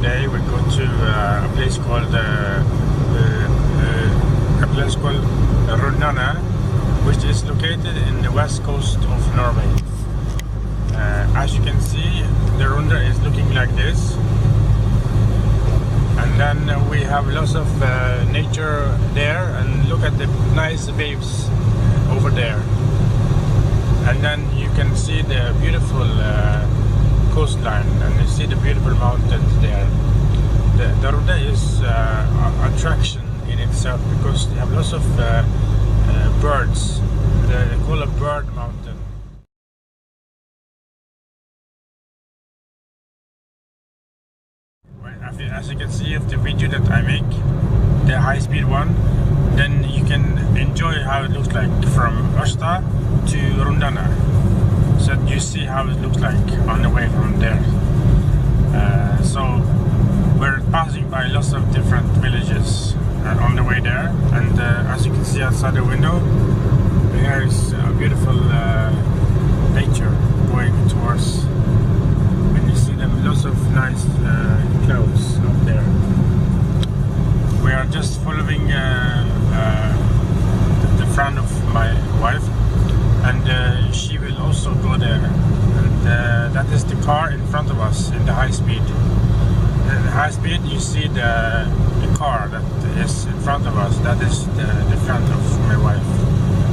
today we go to a place called Runde, which is located in the west coast of Norway. As you can see, the Runde is looking like this, and then we have lots of nature there, and look at the nice waves over there, and then you can see the beautiful coastline, and you see the beautiful mountains there. The Runde is an attraction in itself because they have lots of birds. They call it a bird mountain. As you can see of the video that I make, the high-speed one, then you can enjoy how it looks like from Ørsta to Runde. So you see how it looks like on the way from there. So we're passing by lots of different villages on the way there, and as you can see outside the window, there is a beautiful nature going towards. And you see them lots of nice clouds up there. We are just following the front of my wife, and she will also go there. And that is the car in front of us in the high speed. In the high speed, you see the car that is in front of us. That is the front of my wife,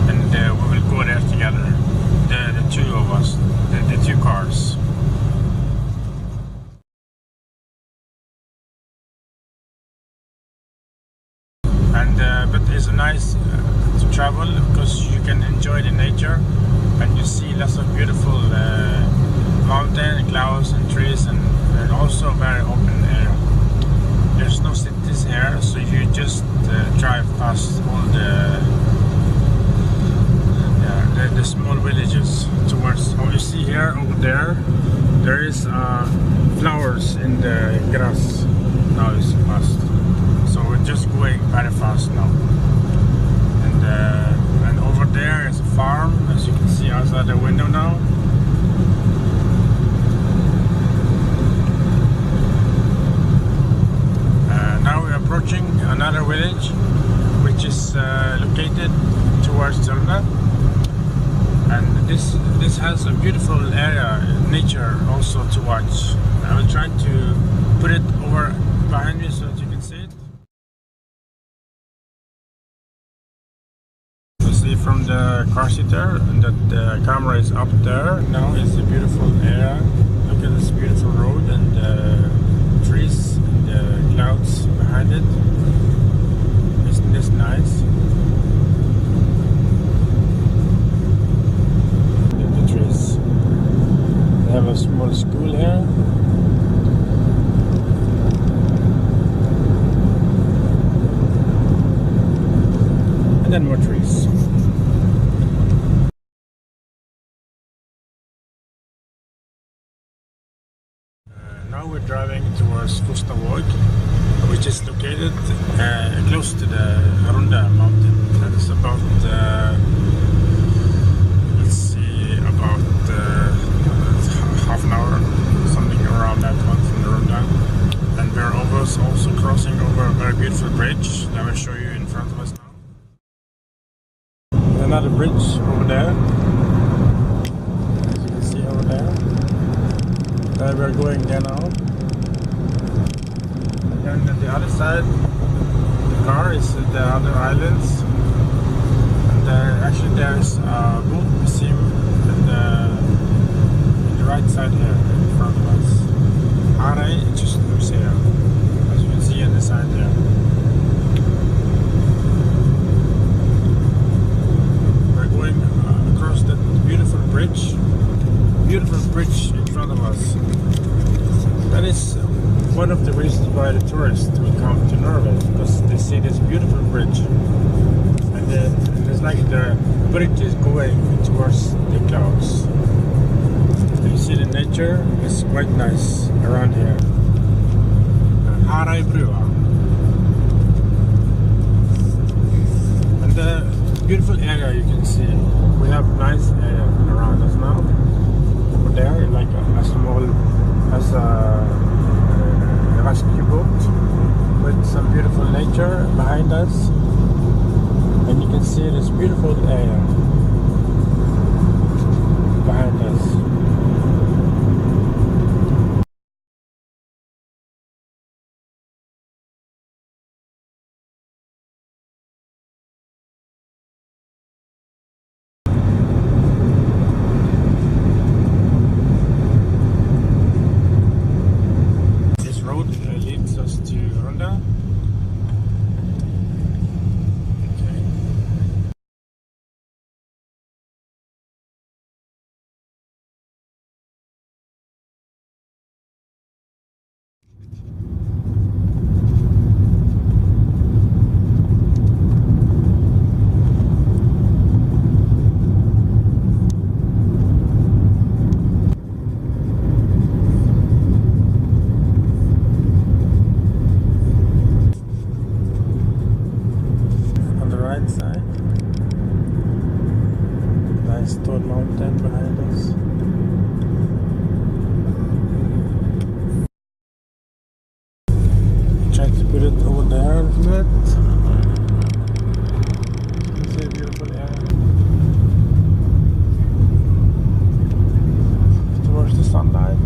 and we will go there together. The two of us, the two cars. But it's nice to travel because you can enjoy the nature, and you see lots of beautiful mountain, clouds and trees, and also very open area. There's no cities here, so you just drive past all the small villages towards. How you see here over there is flowers in the grass. Now it's fast. So we're just going very fast now, and over there is a farm, as you can see outside the window now. Now we're approaching another village, which is located towards Runde, and this has a beautiful area, nature also to watch. I will try to put it over behind me so that you can see it. From the car seat there, and that the camera is up there. Now it's a beautiful area. Look at this beautiful road and the trees and the clouds behind it. Isn't this nice? Look at the trees. They have a small school here. And then more trees. Now we're driving towards Fostervåg, which is located close to the Runde mountain. That is about, let's see, about half an hour, something around that one from the Runde. And we're also crossing over a very beautiful bridge that I will show you in front of us now. Another bridge over there, as you can see over there. We're going there now, and then at the other side the car is the other islands, and actually there's a boat museum in the right side here in front of us. Runde just museum, as you can see on the side there. Going across that beautiful bridge in front of us. That is one of the reasons why the tourists will come to Norway, because they see this beautiful bridge, and it's like the bridge is going towards the clouds. And you see the nature is quite nice around here. And the beautiful area you can see. We have nice area around us now. Over there, like a small, as a rescue boat with some beautiful nature behind us, and you can see this beautiful area behind us. Leads us to Runde. Okay. Side. Nice tall mountain behind us. Try to put it over there a little bit. It's a beautiful area. Towards the sunlight.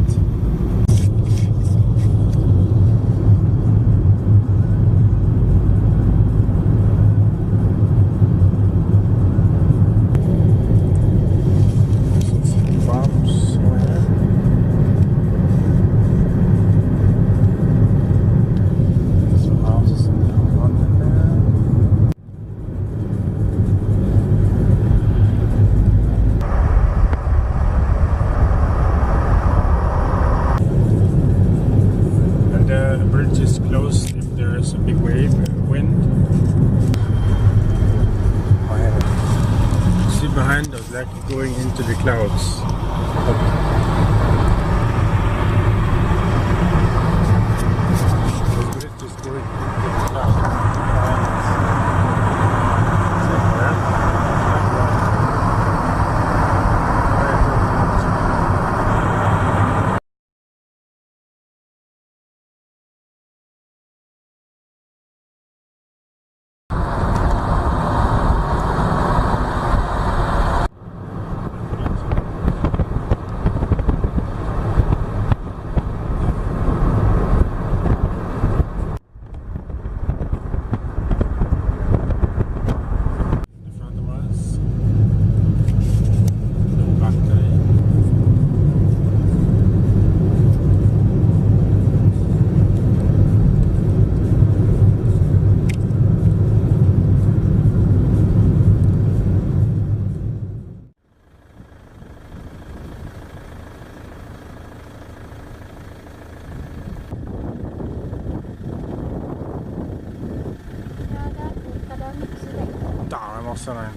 The bridge is closed if there is a big wave, wind. See behind us, like going into the clouds. The bridge is going into the clouds. Massor regn.